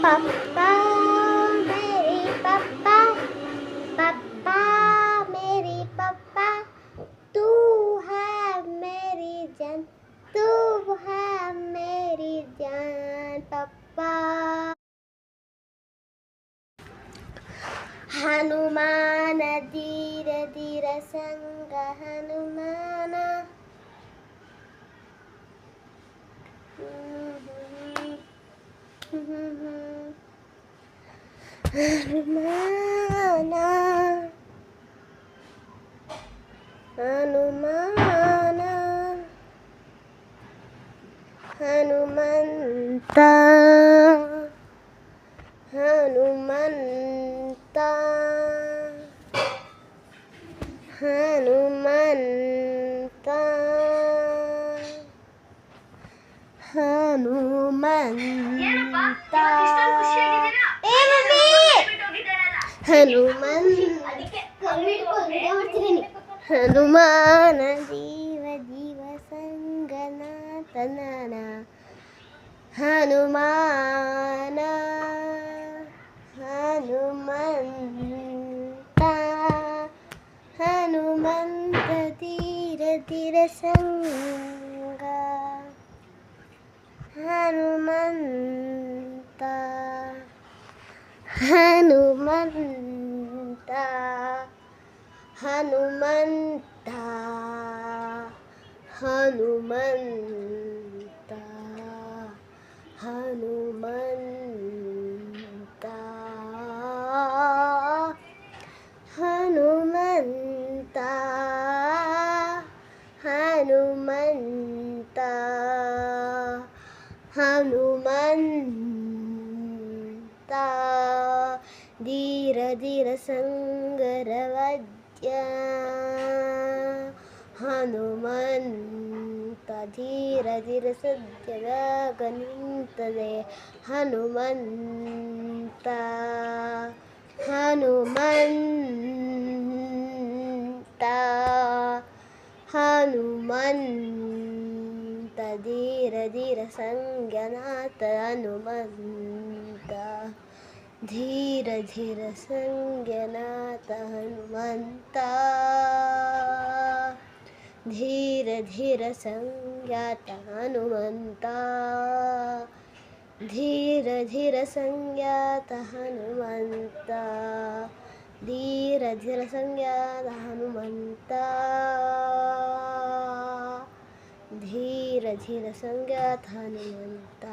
पप्पा मेरे पप्पा, पप्पा मेरे पप्पा, तू है मेरी जान, तू है मेरी जान पप्पा। हनुमान धीर धीर संग हनुमान, हनुमान हनुमान हनुमंत हनुमंत हनुमंत हनुमंत हनुमान जीव जीव संगनाथनना, हनुमान हनुमंत हनुमंत धीर धीर संग हनुमंत हनुमंत हनुमंत हनुमंत हनुमंत हनुमंत हनुमंत हनुमंत धीर धीर संगरवद्य, हनुमंत धीर धीर सद्य ಬೇಗ ನಿಂತದೆ, ಹನುಮಂತ ಹನುಮಂತ ಹನುಮಂತ ಧೀರ ಧೀರ ಸಂಜ್ಞನಾಥ, ಹನುಮಂತ ಧೀರ ಧೀರ ಸಂಜ್ಞನಾಥ ಹನುಮಂತ, ಧೀರ ಧೀರ ಸಂಜ್ಞಾತ ಹನುಮಂತ, ಧೀರ ಧೀರ ಸಂಜ್ಞಾತ ಹನುಮಂತ, ಧೀರ ಧೀರ ಸಂಜ್ಞಾತ ಹನುಮಂತ, ಧೀರ ಧೀರ ಸಂಜ್ಞಾತ ಹನುಮಂತ.